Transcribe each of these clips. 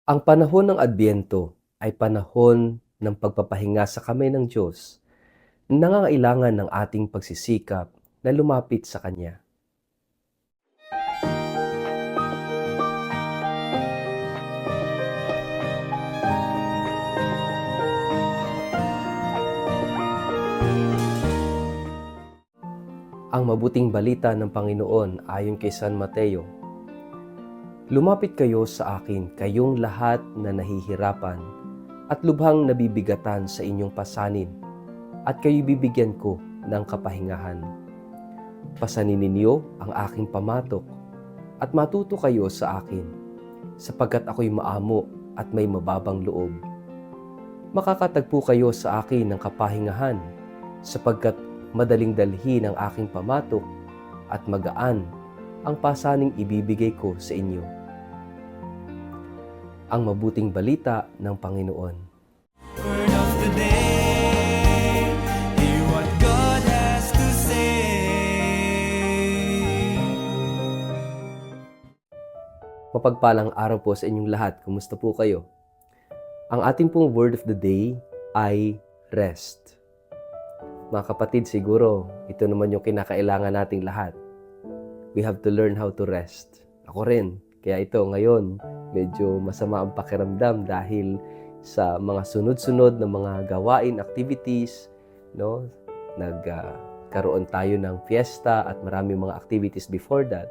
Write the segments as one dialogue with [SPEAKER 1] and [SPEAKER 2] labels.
[SPEAKER 1] Ang panahon ng Adbyento ay panahon ng pagpapahinga sa kamay ng Diyos, nangangailangan ng ating pagsisikap na lumapit sa Kanya. Ang mabuting balita ng Panginoon ayon kay San Mateo. Lumapit kayo sa akin, kayong lahat na nahihirapan at lubhang nabibigatan sa inyong pasanin, at kayo bibigyan ko ng kapahingahan. Pasanin ninyo ang aking pamatok at matuto kayo sa akin, sapagkat ako'y maamo at may mababang loob. Makakatagpo kayo sa akin ng kapahingahan, sapagkat madaling dalhin ang aking pamatok at magaan ang pasaning ibibigay ko sa inyo. Ang mabuting balita ng Panginoon.
[SPEAKER 2] Word of the day, hear what God has to say.
[SPEAKER 1] Mapagpalang araw po sa inyong lahat. Kumusta po kayo? Ang ating pong word of the day ay rest. Mga kapatid, siguro ito naman yung kinakailangan nating lahat. We have to learn how to rest. Ako rin. Kaya ito ngayon, medyo masama ang pakiramdam dahil sa mga sunod-sunod na mga gawain, activities, no? Nagkaroon tayo ng fiesta at maraming mga activities before that.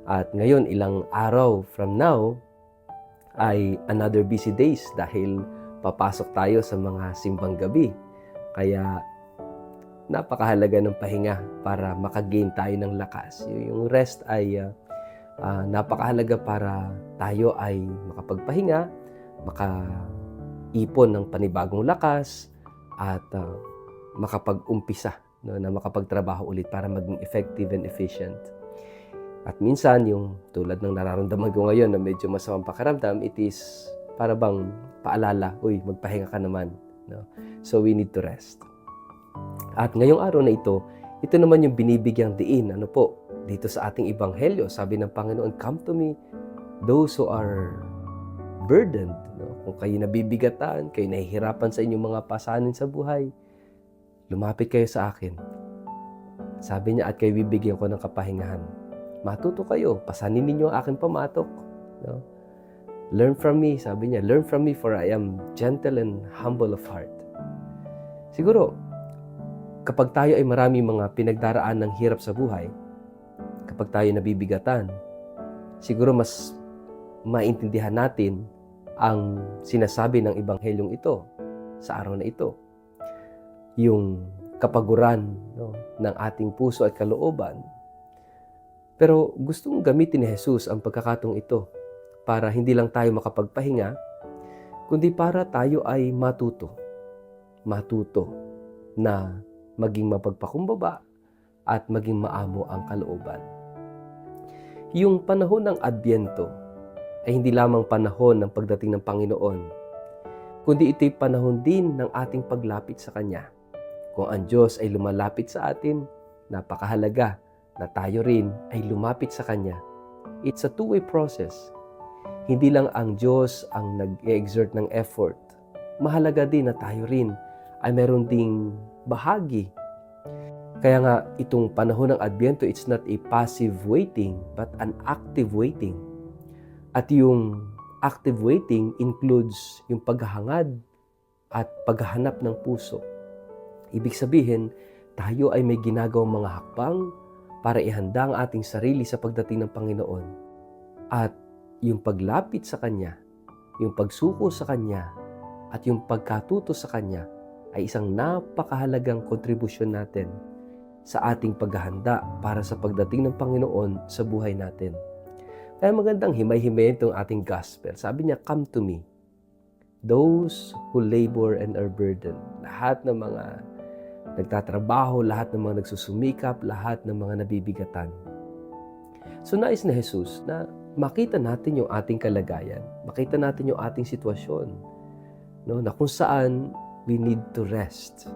[SPEAKER 1] At ngayon, ilang araw from now, ay another busy days dahil papasok tayo sa mga simbang gabi. Kaya napakahalaga ng pahinga para makagain tayo ng lakas. Yung rest ay napakahalaga para tayo ay makapagpahinga, makaipon ng panibagong lakas, at makapag-umpisa, no, na makapagtrabaho ulit para maging effective and efficient. At minsan, yung tulad ng nararamdaman ko ngayon na medyo masamang pakiramdam, it is para bang paalala, uy, magpahinga ka naman. No? So we need to rest. At ngayong araw na ito naman yung binibigyang diin, dito sa ating ebanghelyo. Sabi ng Panginoon, "Come to me, those who are burdened." No? Kung kayo nabibigatan, kayo nahihirapan sa inyong mga pasanin sa buhay, lumapit kayo sa akin. Sabi niya, at kayo bibigyan ko ng kapahingahan. Matuto kayo, pasanin ninyo ang aking pamatok. No? Learn from me, sabi niya, "Learn from me, for I am gentle and humble of heart." Siguro, kapag tayo ay marami mga pinagdaraan ng hirap sa buhay, kapag tayo nabibigatan, siguro mas maintindihan natin ang sinasabi ng Ebanghelyong ito sa araw na ito. Yung kapaguran, no, ng ating puso at kalooban. Pero gustong gamitin ni Jesus ang pagkakataong ito para hindi lang tayo makapagpahinga, kundi para tayo ay matuto na maging mapagpakumbaba at maging maamo ang kalooban. Yung panahon ng Adbyento ay hindi lamang panahon ng pagdating ng Panginoon, kundi ito'y panahon din ng ating paglapit sa Kanya. Kung ang Diyos ay lumalapit sa atin, napakahalaga na tayo rin ay lumapit sa Kanya. It's a two-way process. Hindi lang ang Diyos ang nag-exert ng effort. Mahalaga din na tayo rin ay meron ding bahagi. Kaya nga, itong panahon ng Adbyento, it's not a passive waiting, but an active waiting. At yung active waiting includes yung paghahangad at paghahanap ng puso. Ibig sabihin, tayo ay may ginagawang mga hakbang para ihanda ang ating sarili sa pagdating ng Panginoon. At yung paglapit sa Kanya, yung pagsuko sa Kanya, at yung pagkatuto sa Kanya ay isang napakahalagang kontribusyon natin sa ating paghahanda para sa pagdating ng Panginoon sa buhay natin. Kaya magandang himay-himayin itong ating gospel. Sabi niya, "Come to me, those who labor and are burdened." Lahat ng mga nagtatrabaho, lahat ng mga nagsusumikap, lahat ng mga nabibigatan. So nais na Jesus na makita natin yung ating kalagayan, makita natin yung ating sitwasyon, no, na kung saan we need to rest.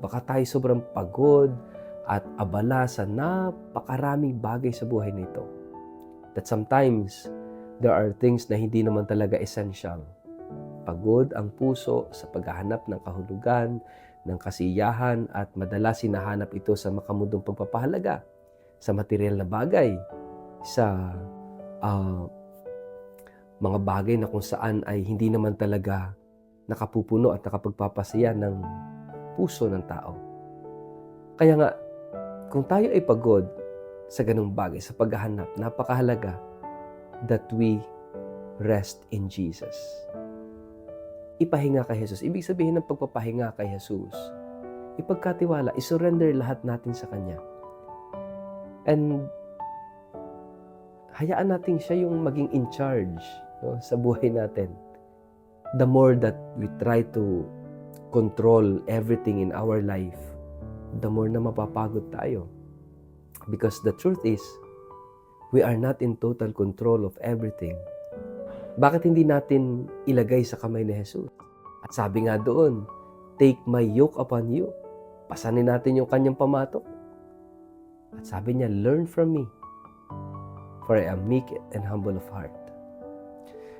[SPEAKER 1] Baka tayo sobrang pagod at abala sa napakaraming bagay sa buhay nito. That sometimes There are things na hindi naman talaga essential. Pagod ang puso sa paghahanap ng kahulugan, ng kasiyahan at madalas hinahanap ito sa makamundong pagpapahalaga, sa material na bagay, sa mga bagay na kung saan ay hindi naman talaga nakapupuno at nakapagpapasaya ng puso ng tao. Kaya nga, kung tayo ay pagod sa ganung bagay, sa paghahanap, napakahalaga that we rest in Jesus. Ipahinga kay Jesus. Ibig sabihin ng pagpapahinga kay Jesus, ipagkatiwala, isurrender lahat natin sa Kanya. And hayaan natin siya yung maging in charge, no, sa buhay natin. The more that we try to control everything in our life, the more na mapapagod tayo. Because the truth is, we are not in total control of everything. Bakit hindi natin ilagay sa kamay ni Jesus? At sabi nga doon, take my yoke upon you. Pasanin natin yung kanyang pamatok. At sabi niya, learn from me, for I am meek and humble of heart.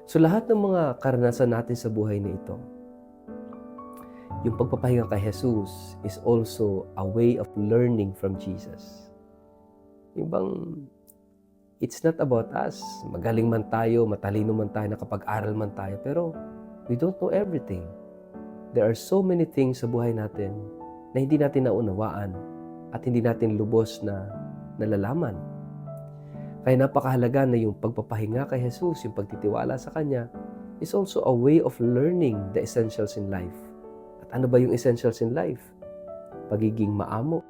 [SPEAKER 1] So lahat ng mga karanasan natin sa buhay na ito, yung pagpapahinga kay Jesus is also a way of learning from Jesus. Yung bang, it's not about us. Magaling man tayo, matalino man tayo, nakapag-aral man tayo, pero we don't know everything. There are so many things sa buhay natin na hindi natin naunawaan at hindi natin lubos na nalalaman. Kaya napakahalaga na yung pagpapahinga kay Jesus, yung pagtitiwala sa Kanya, is also a way of learning the essentials in life. At ano ba yung essentials in life? Pagiging maamo,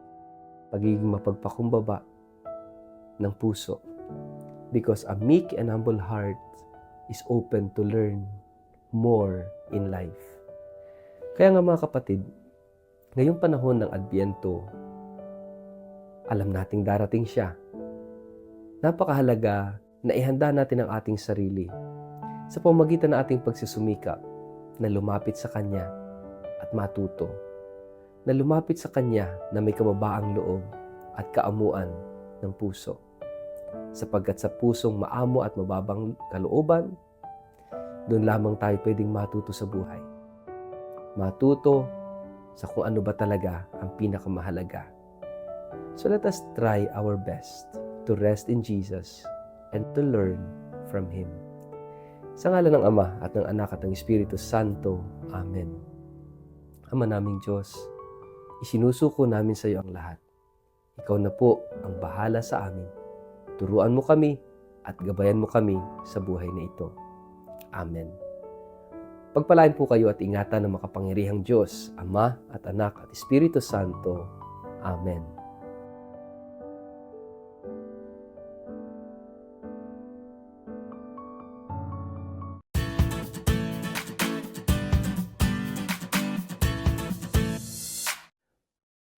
[SPEAKER 1] pagiging mapagpakumbaba ng puso. Because a meek and humble heart is open to learn more in life. Kaya nga mga kapatid, ngayong panahon ng Adbyento, alam nating darating siya. Napakahalaga na ihanda natin ang ating sarili sa pamamagitan ng ating pagsusumikap na lumapit sa Kanya at matuto. Na lumapit sa Kanya na may kababaang loob at kaamuan ng puso. Sapagkat sa pusong maamo at mababang kalooban, doon lamang tayo pwedeng matuto sa buhay. Matuto sa kung ano ba talaga ang pinakamahalaga. So let us try our best to rest in Jesus and to learn from Him. Sa ngalan ng Ama at ng Anak at ng Espiritu Santo. Amen. Ama naming Diyos, isinusuko namin sa iyo ang lahat. Ikaw na po ang bahala sa amin. Turuan mo kami at gabayan mo kami sa buhay na ito. Amen. Pagpalain po kayo at ingatan ng makapangyarihang Diyos, Ama at Anak at Espiritu Santo. Amen.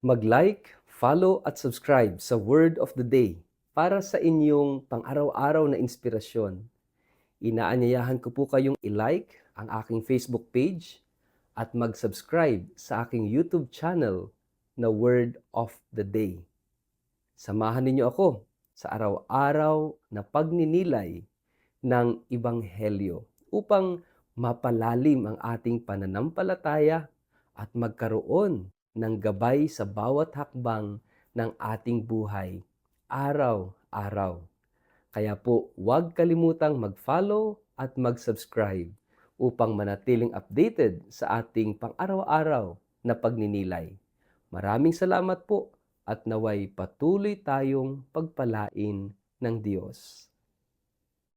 [SPEAKER 1] Mag-like, follow at subscribe sa Word of the Day para sa inyong pang-araw-araw na inspirasyon. Inaanyayahan ko po kayong i-like ang aking Facebook page at mag-subscribe sa aking YouTube channel na Word of the Day. Samahan ninyo ako sa araw-araw na pagninilay ng Ebanghelyo upang mapalalim ang ating pananampalataya at magkaroon ng gabay sa bawat hakbang ng ating buhay, araw-araw. Kaya po, huwag kalimutang mag-follow at mag-subscribe upang manatiling updated sa ating pang-araw-araw na pagninilay. Maraming salamat po at naway patuloy tayong pagpalain ng Diyos.